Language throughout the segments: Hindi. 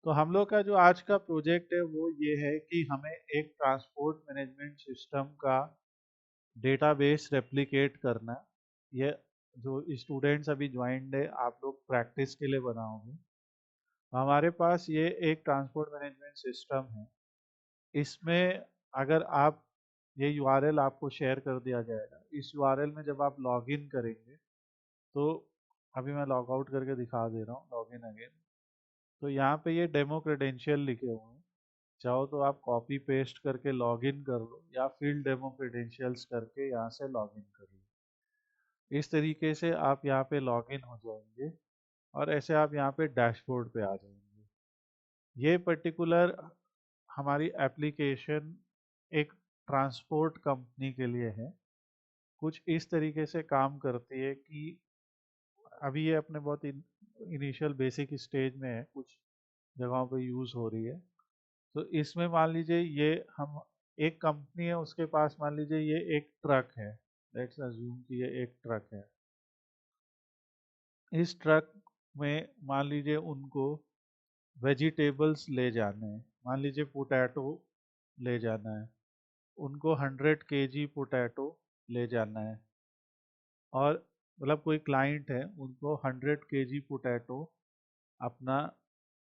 तो हम लोग का जो आज का प्रोजेक्ट है वो ये है कि हमें एक ट्रांसपोर्ट मैनेजमेंट सिस्टम का डेटाबेस रेप्लिकेट करना है। ये जो स्टूडेंट्स अभी ज्वाइंड है, आप लोग प्रैक्टिस के लिए बनाओगे। हमारे पास ये एक ट्रांसपोर्ट मैनेजमेंट सिस्टम है। इसमें अगर आप ये यूआरएल आपको शेयर कर दिया जाएगा, इस यूआरएल में जब आप लॉगिन करेंगे तो अभी मैं लॉग आउट करके दिखा दे रहा हूँ, लॉगिन अगेन। तो यहाँ पे ये डेमो क्रेडेंशियल लिखे हुए हैं। चाहो तो आप कॉपी पेस्ट करके लॉगिन कर लो या फील्ड डेमो क्रेडेंशियल्स करके यहाँ से लॉगिन कर लो। इस तरीके से आप यहाँ पे लॉगिन हो जाएंगे और ऐसे आप यहाँ पे डैशबोर्ड पे आ जाएंगे। ये पर्टिकुलर हमारी एप्लीकेशन एक ट्रांसपोर्ट कंपनी के लिए है। कुछ इस तरीके से काम करती है कि अभी ये अपने बहुत इनिशियल बेसिक स्टेज में है, कुछ जगहों पे यूज़ हो रही है। तो इसमें मान लीजिए ये हम एक कंपनी है, उसके पास मान लीजिए ये एक ट्रक है। लेट्स अज्यूम कि ये एक ट्रक है। इस ट्रक में मान लीजिए उनको वेजिटेबल्स ले जाने हैं, मान लीजिए पोटैटो ले जाना है, उनको 100 kg पोटैटो ले जाना है। और मतलब कोई क्लाइंट है, उनको 100 kg पोटैटो अपना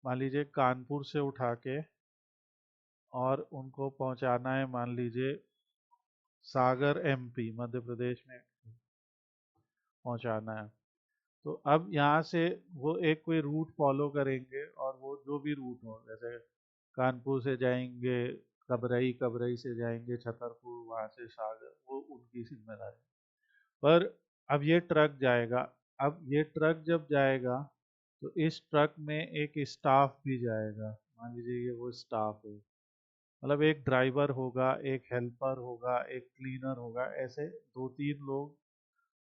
मान लीजिए कानपुर से उठा के और उनको पहुंचाना है मान लीजिए सागर एमपी मध्य प्रदेश में पहुंचाना है। तो अब यहाँ से वो एक कोई रूट फॉलो करेंगे और वो जो भी रूट हो, जैसे कानपुर से जाएंगे कबरई, कबरई से जाएंगे छतरपुर, वहाँ से सागर, वो उनकी जिम्मेदारी। पर अब ये ट्रक जाएगा। अब ये ट्रक जब जाएगा तो इस ट्रक में एक स्टाफ भी जाएगा। मान लीजिए ये वो स्टाफ है, मतलब एक ड्राइवर होगा, एक हेल्पर होगा, एक क्लीनर होगा, ऐसे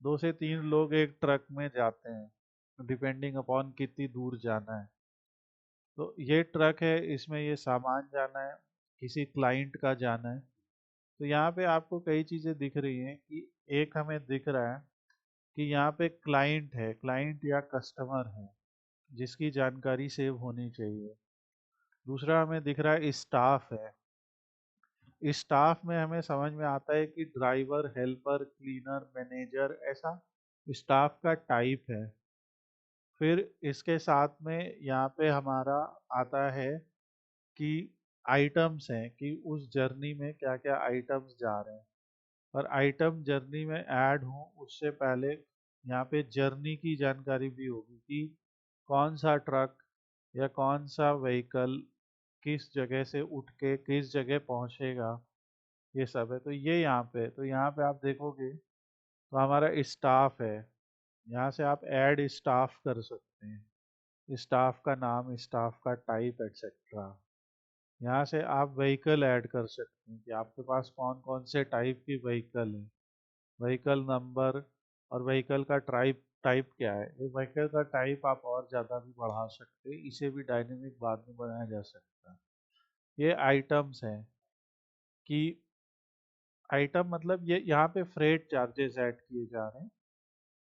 दो से तीन लोग एक ट्रक में जाते हैं, डिपेंडिंग अपॉन कितनी दूर जाना है। तो ये ट्रक है, इसमें ये सामान जाना है, किसी क्लाइंट का जाना है। तो यहाँ पे आपको कई चीज़ें दिख रही हैं कि एक हमें दिख रहा है कि यहाँ पे क्लाइंट है, क्लाइंट या कस्टमर है जिसकी जानकारी सेव होनी चाहिए। दूसरा हमें दिख रहा है स्टाफ है। इस स्टाफ में हमें समझ में आता है कि ड्राइवर, हेल्पर, क्लीनर, मैनेजर, ऐसा स्टाफ का टाइप है। फिर इसके साथ में यहाँ पे हमारा आता है कि आइटम्स हैं कि उस जर्नी में क्या क्या आइटम्स जा रहे हैं। और आइटम जर्नी में ऐड हों उससे पहले यहाँ पे जर्नी की जानकारी भी होगी कि कौन सा ट्रक या कौन सा व्हीकल किस जगह से उठ के किस जगह पहुँचेगा, ये सब है। तो ये यहाँ पे, तो यहाँ पे आप देखोगे तो हमारा स्टाफ है। यहाँ से आप ऐड स्टाफ कर सकते हैं, स्टाफ का नाम, स्टाफ का टाइप एटसेट्रा। यहाँ से आप व्हीकल ऐड कर सकते हैं कि आपके पास कौन कौन से टाइप की व्हीकल है, व्हीकल नंबर और व्हीकल का टाइप टाइप क्या है। ये व्हीकल का टाइप आप और ज़्यादा भी बढ़ा सकते हैं, इसे भी डायनेमिक बाद में बनाया जा सकता है। ये आइटम्स हैं कि आइटम मतलब ये यहाँ पे फ्रेट चार्जेस ऐड किए जा रहे हैं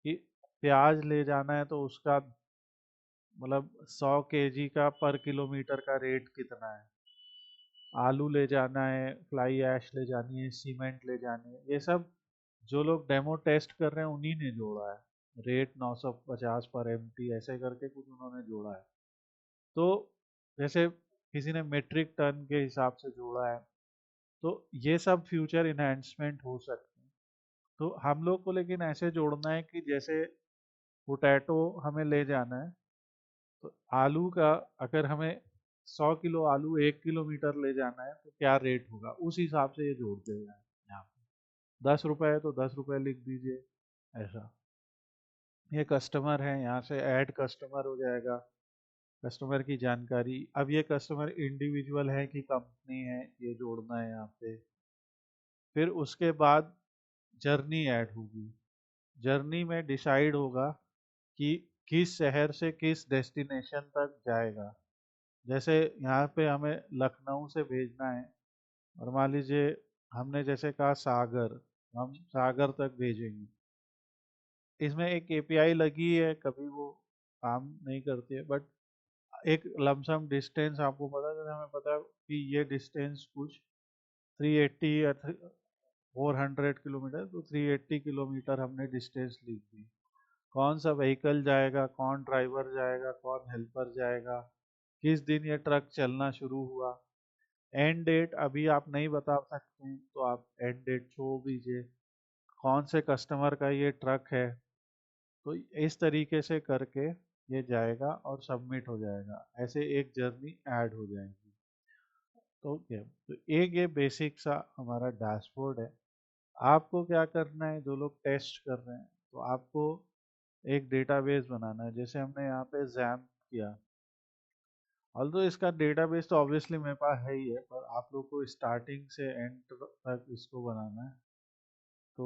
कि प्याज ले जाना है तो उसका मतलब 100 kg का पर किलोमीटर का रेट कितना है, आलू ले जाना है, फ्लाई ऐश ले जानी है, सीमेंट ले जानी है, ये सब जो लोग डेमो टेस्ट कर रहे हैं उन्हीं ने जोड़ा है। रेट 950 पर एमटी ऐसे करके कुछ उन्होंने जोड़ा है। तो जैसे किसी ने मेट्रिक टन के हिसाब से जोड़ा है। तो ये सब फ्यूचर इन्हेंसमेंट हो सकते हैं। तो हम लोग को लेकिन ऐसे जोड़ना है कि जैसे पोटैटो हमें ले जाना है, तो आलू का अगर हमें 100 किलो आलू 1 किलोमीटर ले जाना है तो क्या रेट होगा, उस हिसाब से ये जोड़ते हैं। यहाँ पे 10 रुपए है तो 10 रुपए लिख दीजिए ऐसा। ये कस्टमर है, यहाँ से ऐड कस्टमर हो जाएगा, कस्टमर की जानकारी। अब ये कस्टमर इंडिविजुअल है कि कंपनी है, ये जोड़ना है यहाँ पे। फिर उसके बाद जर्नी ऐड होगी। जर्नी में डिसाइड होगा कि किस शहर से किस डेस्टिनेशन तक जाएगा। जैसे यहाँ पे हमें लखनऊ से भेजना है और मान लीजिए हमने जैसे कहा सागर, हम सागर तक भेजेंगे। इसमें एक एपीआई लगी है, कभी वो काम नहीं करती है, बट एक लमसम डिस्टेंस आपको पता है, जैसे हमें पता है कि ये डिस्टेंस कुछ 380 या 400 किलोमीटर, तो 380 किलोमीटर हमने डिस्टेंस लिख दी। कौन सा व्हीकल जाएगा, कौन ड्राइवर जाएगा, कौन हेल्पर जाएगा, किस दिन ये ट्रक चलना शुरू हुआ, एंड डेट अभी आप नहीं बता सकते हैं तो आप एंड डेट छोड़ दीजिए, कौन से कस्टमर का ये ट्रक है। तो इस तरीके से करके ये जाएगा और सबमिट हो जाएगा, ऐसे एक जर्नी ऐड हो जाएगी। तो क्या, तो एक ये बेसिक सा हमारा डैशबोर्ड है। आपको क्या करना है, जो लोग टेस्ट कर रहे हैं, तो आपको एक डेटाबेस बनाना है, जैसे हमने यहाँ पे जैम किया। ऑल्दो इसका डेटाबेस तो ऑब्वियसली मेरे पास है ही है, पर आप लोग को स्टार्टिंग से एंड तक इसको बनाना है। तो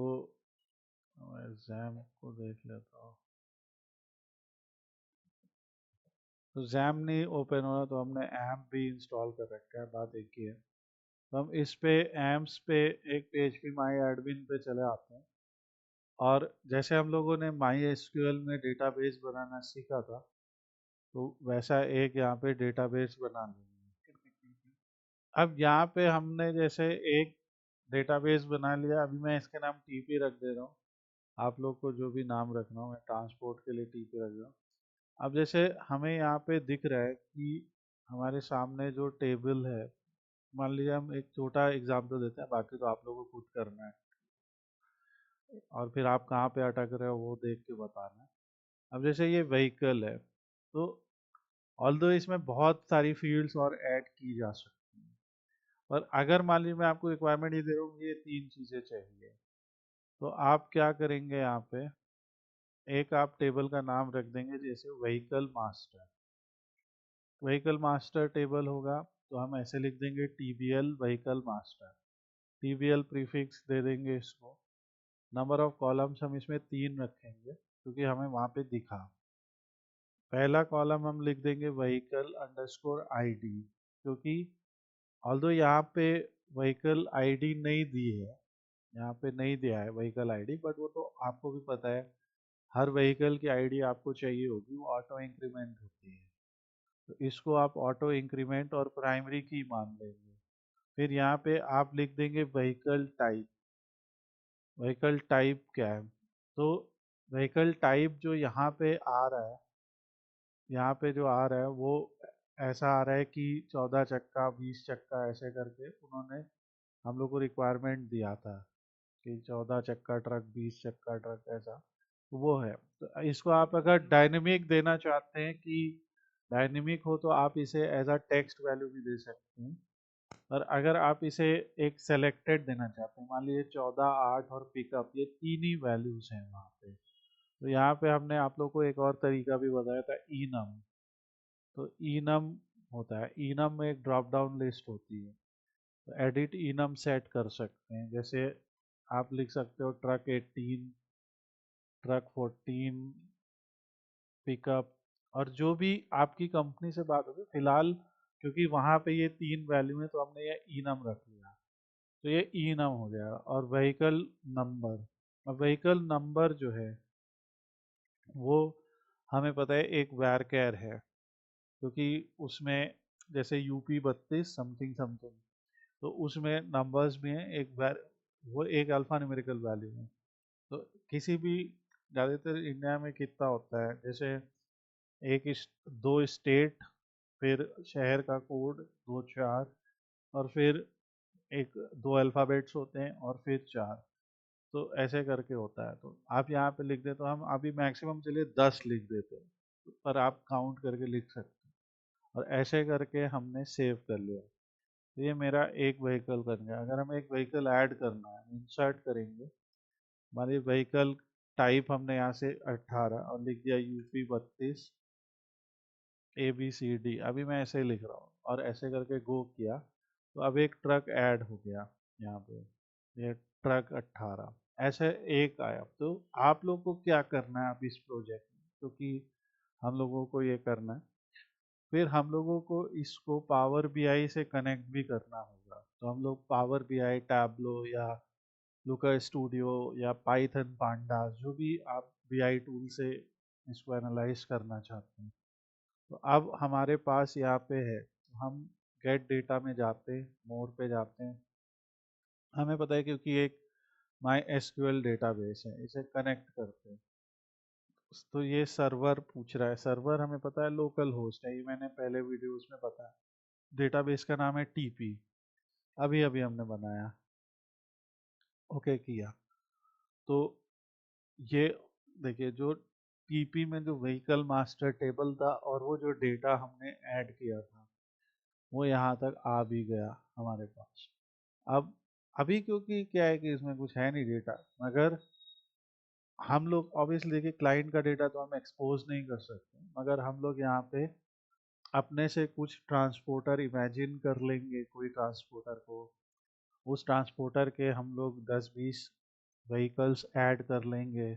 मैं जैम को देख लेता हूँ। तो जैम नहीं ओपन हो रहा, तो हमने एम्प भी इंस्टॉल कर रखा है, बात एक ही है। तो हम इस पे एम्प्स पे एक PHP माई एडमिन पे चले आते हैं, और जैसे हम लोगों ने माई एसक्यूएल में डेटाबेस बनाना सीखा था, तो वैसा एक यहाँ पे डेटाबेस बना लेंगे। अब यहाँ पे हमने जैसे एक डेटाबेस बना लिया, अभी मैं इसके नाम टीपी रख दे रहा हूँ। आप लोग को जो भी नाम रखना हो, मैं ट्रांसपोर्ट के लिए टीपी रख रहा हूँ। अब जैसे हमें यहाँ पे दिख रहा है कि हमारे सामने जो टेबल है, मान लीजिए हम एक छोटा एग्जाम्पल देते हैं, बाकी तो आप लोगों को खुद करना है, और फिर आप कहाँ पे अटक रहे हो वो देख के बताना है। अब जैसे ये व्हीकल है, तो ऑल्दो इसमें बहुत सारी फील्ड्स और ऐड की जा सकती हैं, और अगर मान लीजिए मैं आपको रिक्वायरमेंट ये दे रहा हूँ, ये 3 चीज़ें चाहिए, तो आप क्या करेंगे, यहाँ पे एक आप टेबल का नाम रख देंगे, जैसे vehicle master. Vehicle master table होगा, तो हम ऐसे लिख देंगे TBL vehicle master. TBL prefix दे देंगे इसको। नंबर ऑफ कॉलम्स हम इसमें 3 रखेंगे, क्योंकि हमें वहाँ पे दिखा। पहला कॉलम हम लिख देंगे व्हीकल अंडरस्कोर आईडी, क्योंकि ऑल्दो यहाँ पे व्हीकल आईडी नहीं दी है, यहाँ पे नहीं दिया है व्हीकल आईडी, बट वो तो आपको भी पता है, हर व्हीकल की आईडी आपको चाहिए होगी, वो ऑटो इंक्रीमेंट होती है। तो इसको आप ऑटो इंक्रीमेंट और प्राइमरी की मान लेंगे। फिर यहाँ पे आप लिख देंगे व्हीकल टाइप। व्हीकल टाइप क्या है, तो व्हीकल टाइप जो यहाँ पे आ रहा है, यहाँ पे जो आ रहा है वो ऐसा आ रहा है कि 14 चक्का 20 चक्का ऐसे करके उन्होंने हम लोग को रिक्वायरमेंट दिया था कि 14 चक्का ट्रक 20 चक्का ट्रक ऐसा, तो वो है। तो इसको आप अगर डायनेमिक देना चाहते हैं कि डायनेमिक हो, तो आप इसे एज अ टेक्स्ट वैल्यू भी दे सकते हैं, और अगर आप इसे एक सेलेक्टेड देना चाहते हैं, मान लीजिए 14 8 और पिकअप, ये तीन ही वैल्यूज हैं वहाँ पे, तो यहाँ पे हमने आप लोग को एक और तरीका भी बताया था, enum। तो enum होता है, enum में एक ड्रॉप डाउन लिस्ट होती है, तो एडिट enum सेट कर सकते हैं, जैसे आप लिख सकते हो ट्रक 18, ट्रक 14, पिकअप, और जो भी आपकी कंपनी से बात होगी फिलहाल, क्योंकि वहाँ पे ये 3 वैल्यू है, तो हमने ये enum रख लिया, तो ये enum हो गया। और व्हीकल नंबर, अब व्हीकल नंबर जो है वो हमें पता है एक वैरकैर है, क्योंकि उसमें जैसे UP 32 समथिंग समथिंग, तो उसमें नंबर्स भी हैं, एक वैर, वो एक अल्फा न्यूमेरिकल वैल्यू है। तो किसी भी, ज़्यादातर इंडिया में कितना होता है, जैसे एक दो स्टेट, फिर शहर का कोड 2 4, और फिर एक दो अल्फ़ाबेट्स होते हैं, और फिर 4, तो ऐसे करके होता है। तो आप यहाँ पे लिख दे, तो हम अभी मैक्सिमम चलिए 10 लिख देते हैं, पर आप काउंट करके लिख सकते हैं, और ऐसे करके हमने सेव कर लिया। तो ये मेरा एक व्हीकल बन गया। अगर हमें एक व्हीकल ऐड करना है, इंसर्ट करेंगे, हमारी व्हीकल टाइप हमने यहाँ से 18 और लिख दिया UP 32 ABCD, अभी मैं ऐसे ही लिख रहा हूँ, और ऐसे करके गो किया, तो अब एक ट्रक ऐड हो गया यहाँ पे, ये ट्रक 18 ऐसे एक आया। तो आप लोग को क्या करना है अब इस प्रोजेक्ट में, क्योंकि हम लोगों को ये करना है, फिर हम लोगों को इसको पावर बीआई से कनेक्ट भी करना होगा। तो हम लोग पावर बीआई, टैबलो या लुका स्टूडियो या पाइथन पांडा, जो भी आप बीआई टूल से इसको एनालाइज करना चाहते हैं, तो अब हमारे पास यहाँ पे है, हम गेट डेटा में जाते हैं, मोर पे जाते हैं। हमें पता है क्योंकि एक माई एसक्यूएल डेटाबेस है, इसे कनेक्ट करते हैं। तो ये सर्वर पूछ रहा है, सर्वर हमें पता है लोकल होस्ट है, ये मैंने पहले वीडियोस में बताया। डेटाबेस का नाम है टीपी, अभी अभी हमने बनाया, ओके किया। तो ये देखिए, जो टीपी में जो व्हीकल मास्टर टेबल था और वो जो डेटा हमने ऐड किया था वो यहाँ तक आ भी गया हमारे पास। अब अभी क्योंकि क्या है कि इसमें कुछ है नहीं डेटा, मगर हम लोग ऑब्वियसली देखिए क्लाइंट का डेटा तो हम एक्सपोज नहीं कर सकते, मगर हम लोग यहाँ पे अपने से कुछ ट्रांसपोर्टर इमेजिन कर लेंगे, कोई ट्रांसपोर्टर को, उस ट्रांसपोर्टर के हम लोग 10-20 व्हीकल्स ऐड कर लेंगे।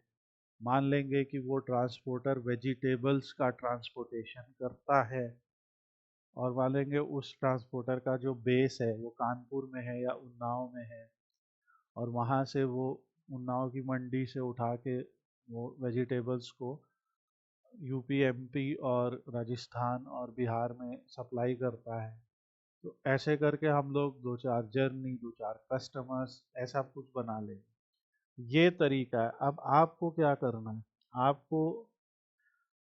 मान लेंगे कि वो ट्रांसपोर्टर वेजिटेबल्स का ट्रांसपोर्टेशन करता है, और मान लेंगे उस ट्रांसपोर्टर का जो बेस है वो कानपुर में है या उन्नाव में है, और वहाँ से वो उन्नाव की मंडी से उठा के वो वेजिटेबल्स को यूपी, एमपी और राजस्थान और बिहार में सप्लाई करता है। तो ऐसे करके हम लोग दो चार जर्नी, दो चार कस्टमर्स, ऐसा कुछ बना लेंगे। ये तरीका है। अब आपको क्या करना है, आपको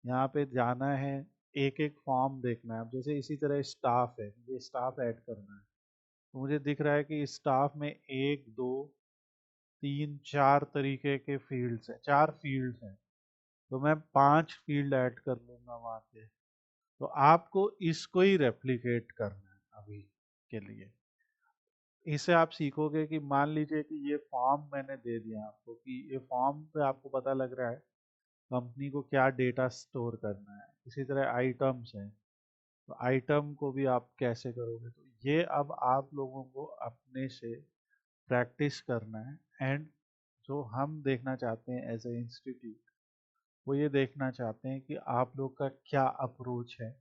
यहाँ पे जाना है, एक एक फॉर्म देखना है। अब जैसे इसी तरह स्टाफ है, ये स्टाफ ऐड करना है, तो मुझे दिख रहा है कि स्टाफ में 1, 2, 3, 4 तरीके के फील्ड्स हैं, 4 फील्ड्स हैं। तो मैं 5 फील्ड ऐड कर लूँगा वहाँ पे। तो आपको इसको ही रेप्लिकेट करना है अभी के लिए। इससे आप सीखोगे कि मान लीजिए कि ये फॉर्म मैंने दे दिया आपको, कि ये फॉर्म पे आपको पता लग रहा है कंपनी को क्या डेटा स्टोर करना है। इसी तरह आइटम्स हैं, तो आइटम को भी आप कैसे करोगे। तो ये अब आप लोगों को अपने से प्रैक्टिस करना है। एंड जो हम देखना चाहते हैं एज ए इंस्टीट्यूट, वो ये देखना चाहते हैं कि आप लोग का क्या अप्रोच है,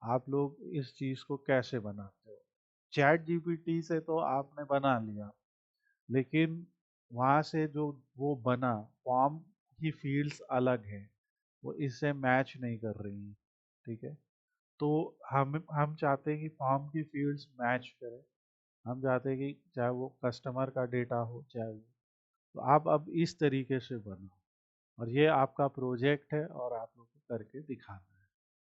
आप लोग इस चीज़ को कैसे बनाते हो। चैट जीपीटी से तो आपने बना लिया, लेकिन वहाँ से जो वो बना, फॉर्म की फील्ड्स अलग हैं, वो इससे मैच नहीं कर रही हैं, ठीक है। तो हम चाहते हैं कि फॉर्म की फील्ड्स मैच करें। हम चाहते हैं कि चाहे वो कस्टमर का डेटा हो, चाहे वो, तो आप अब इस तरीके से बनाओ, और ये आपका प्रोजेक्ट है और आप लोग को करके दिखाना है।